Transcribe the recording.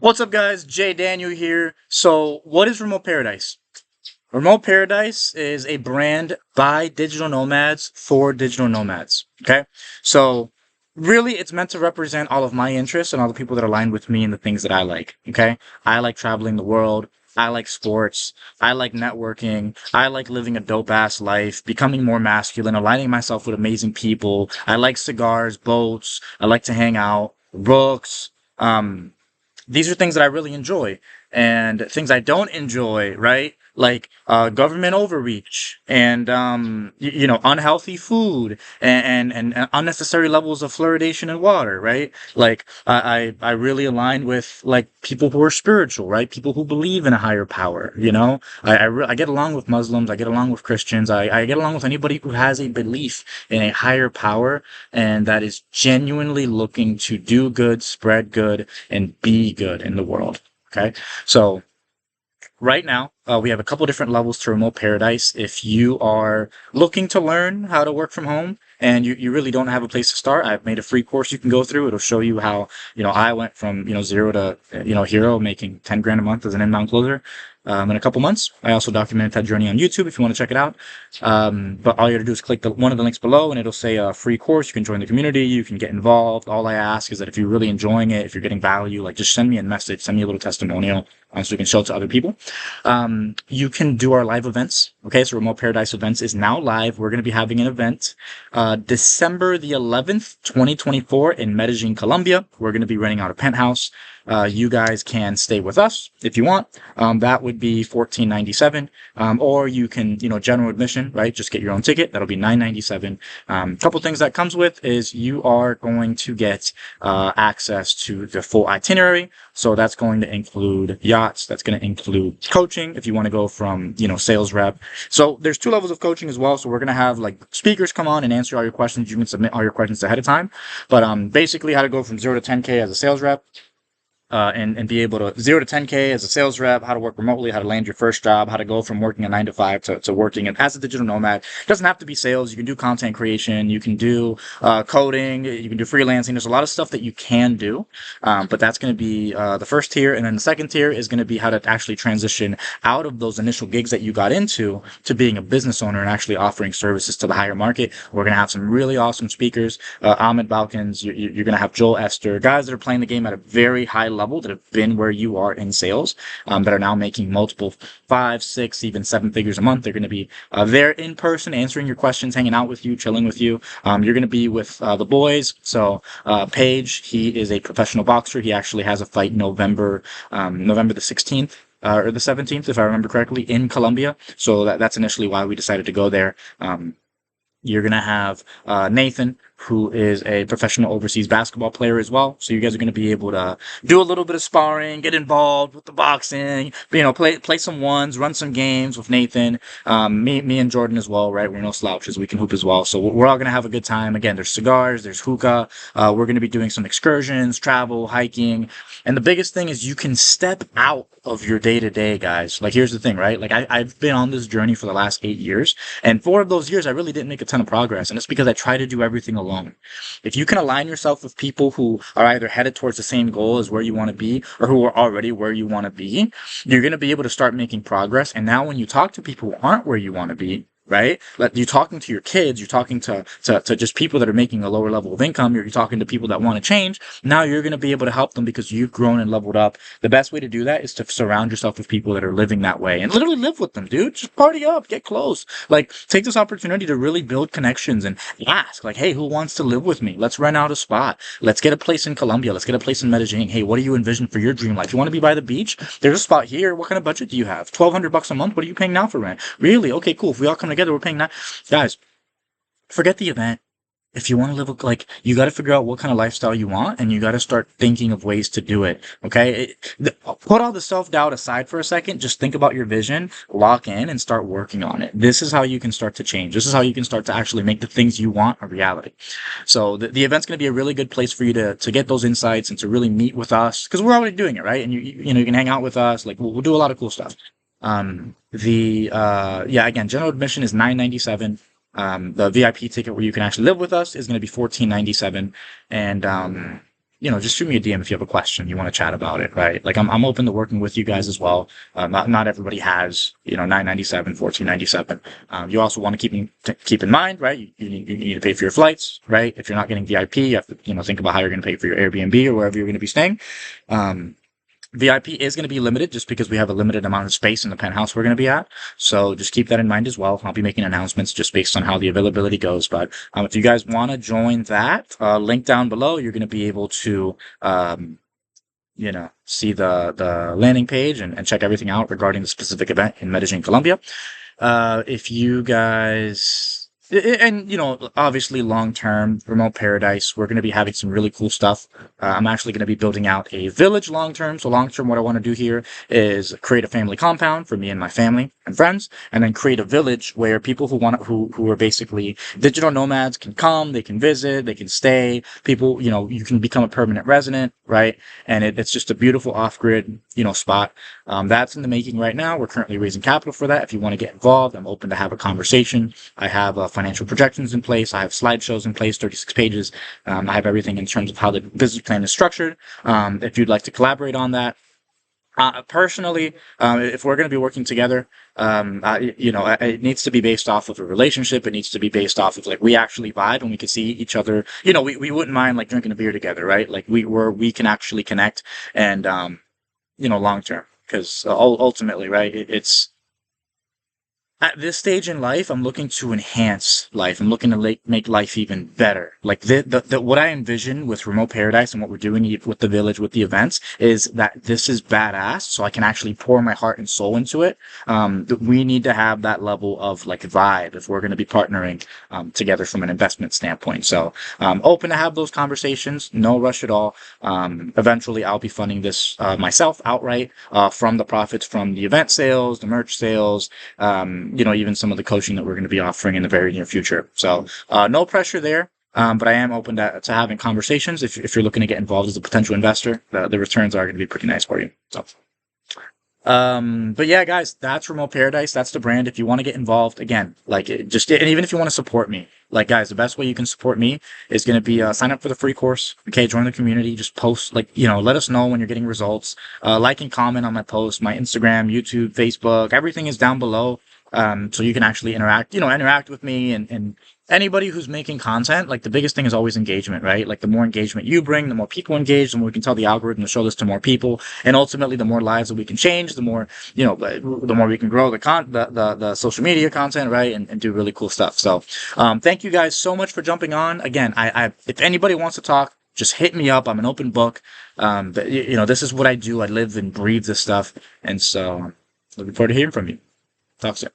What's up, guys? Jay Daniel here. So, what is Remote Paradise? Remote Paradise is a brand by digital nomads for digital nomads. Okay? So, really, it's meant to represent all of my interests and all the people that align with me and the things that I like. Okay? I like traveling the world. I like sports. I like networking. I like living a dope ass life, becoming more masculine, aligning myself with amazing people. I like cigars, boats. I like to hang out, books. These are things that I really enjoy, and things I don't enjoy, right? Like government overreach and unhealthy food and unnecessary levels of fluoridation in water, right? Like I really align with like people who are spiritual, right? People who believe in a higher power. I get along with Muslims, I get along with Christians, I get along with anybody who has a belief in a higher power and that is genuinely looking to do good, spread good, and be good in the world. Okay. So right now, we have a couple different levels to Remote Paradise. If you are looking to learn how to work from home and you really don't have a place to start, I've made a free course you can go through. It'll show you how, I went from, zero to, hero, making 10 grand a month as an inbound closer. In a couple months. I also documented that journey on YouTube if you want to check it out. But all you have to do is click one of the links below and it'll say a free course. You can join the community. You can get involved. All I ask is that if you're really enjoying it, if you're getting value, like just send me a message, send me a little testimonial so we can show it to other people. You can do our live events. Okay, so Remote Paradise Events is now live. We're going to be having an event December the 11th, 2024 in Medellin, Colombia. We're going to be renting out a penthouse. You guys can stay with us if you want. That would be $14.97. Or you can, general admission, right? Just get your own ticket. That'll be $9.97. Couple things that comes with is you are going to get access to the full itinerary. So that's going to include yachts. That's going to include coaching if you want to go from, sales rep. So there's two levels of coaching as well. So we're going to have like speakers come on and answer all your questions. You can submit all your questions ahead of time. But basically how to go from 0 to 10K as a sales rep. And be able to 0 to 10K as a sales rep, how to work remotely, how to land your first job, how to go from working a 9 to 5 to working as a digital nomad. It doesn't have to be sales. You can do content creation. You can do coding. You can do freelancing. There's a lot of stuff that you can do. But that's going to be the first tier. And then the second tier is going to be how to actually transition out of those initial gigs that you got into to being a business owner and actually offering services to the higher market. We're going to have some really awesome speakers. Ahmed Balkans, you're going to have Joel Esther, guys that are playing the game at a very high level that have been where you are in sales, that are now making multiple 5, 6, even 7 figures a month. They're going to be there in person, answering your questions, hanging out with you, chilling with you. You're going to be with the boys. So Paige, he is a professional boxer. He actually has a fight November the 16th. Or the 17th, if I remember correctly, in Colombia. So that's initially why we decided to go there. You're going to have Nathan, who is a professional overseas basketball player as well. So you guys are going to be able to do a little bit of sparring, get involved with the boxing, play some ones, run some games with Nathan. Me and Jordan as well, right? We're no slouches. We can hoop as well. So we're all going to have a good time. Again, there's cigars, there's hookah. We're going to be doing some excursions, travel, hiking. And the biggest thing is you can step out of your day to day, guys. Like, here's the thing, right? Like, I've been on this journey for the last 8 years. And 4 of those years, I really didn't make a ton of progress. And it's because I try to do everything alone. If you can align yourself with people who are either headed towards the same goal as where you want to be or who are already where you want to be, you're going to be able to start making progress. And now when you talk to people who aren't where you want to be, right? Like, you're talking to your kids, you're talking to just people that are making a lower level of income, you're talking to people that want to change. Now you're going to be able to help them because you've grown and leveled up. The best way to do that is to surround yourself with people that are living that way and literally live with them, dude. Just party up, get close. Like, take this opportunity to really build connections and ask, like, hey, who wants to live with me? Let's rent out a spot. Let's get a place in Colombia. Let's get a place in Medellin. Hey, what do you envision for your dream life? You want to be by the beach? There's a spot here. What kind of budget do you have? $1,200 a month? What are you paying now for rent? Really? Okay, cool. If we all come together, we're paying that. Guys, forget the event. If you want to live, like, you got to figure out what kind of lifestyle you want, and you got to start thinking of ways to do it. Okay, put all the self-doubt aside for a second. Just think about your vision, lock in, and start working on it. This is how you can start to change. This is how you can start to actually make the things you want a reality. So the event's going to be a really good place for you to get those insights and to really meet with us, because we're already doing it, right? And you can hang out with us. Like, we'll do a lot of cool stuff. Again, general admission is $9.97. The VIP ticket where you can actually live with us is going to be $14.97. And just shoot me a DM if you have a question, you want to chat about it, right? Like I'm open to working with you guys as well. Not everybody has, 997, 1497. You also want to keep in mind, right? You need to pay for your flights, right? If you're not getting VIP, you have to, think about how you're going to pay for your Airbnb or wherever you're going to be staying. VIP is going to be limited just because we have a limited amount of space in the penthouse we're going to be at. So just keep that in mind as well. I'll be making announcements just based on how the availability goes. But if you guys want to join that, link down below, you're going to be able to, see the landing page and check everything out regarding the specific event in Medellin, Colombia. If you guys, and obviously long term, Remote Paradise, we're going to be having some really cool stuff. I'm actually going to be building out a village long term. So long term, what I want to do here is create a family compound for me and my family and friends, and then create a village where people who are basically digital nomads can come, they can visit, they can stay. People, you can become a permanent resident, right? And it's just a beautiful off grid, spot. That's in the making right now. We're currently raising capital for that. If you want to get involved, I'm open to have a conversation. I have financial projections in place. I have slideshows in place, 36 pages. I have everything in terms of how the business plan is structured. If you'd like to collaborate on that, personally, if we're going to be working together, it needs to be based off of a relationship. It needs to be based off of like we actually vibe and we can see each other. We wouldn't mind like drinking a beer together, right? Like we can actually connect and long term, because ultimately, right, it's at this stage in life, I'm looking to enhance life. I'm looking to make life even better. Like what I envision with Remote Paradise and what we're doing with the village, with the events, is that this is badass. So I can actually pour my heart and soul into it. We need to have that level of like vibe if we're going to be partnering together from an investment standpoint. So open to have those conversations. No rush at all. Eventually, I'll be funding this myself outright from the profits from the event sales, the merch sales. Even some of the coaching that we're going to be offering in the very near future. So no pressure there, but I am open to having conversations if you're looking to get involved as a potential investor. The returns are going to be pretty nice for you. So. But yeah, guys, that's Remote Paradise. That's the brand. If you want to get involved, again, and even if you want to support me, like guys, the best way you can support me is going to be sign up for the free course. Okay, join the community. Just post, let us know when you're getting results. Like and comment on my posts, my Instagram, YouTube, Facebook. Everything is down below. So you can actually interact with me and anybody who's making content. Like the biggest thing is always engagement, right? Like the more engagement you bring, the more people engage, the more we can tell the algorithm to show this to more people. And ultimately the more lives that we can change, the more, the more we can grow the social media content, right? And do really cool stuff. So, thank you guys so much for jumping on. Again, if anybody wants to talk, just hit me up. I'm an open book. But, this is what I do. I live and breathe this stuff. And so looking forward to hearing from you. Talk soon.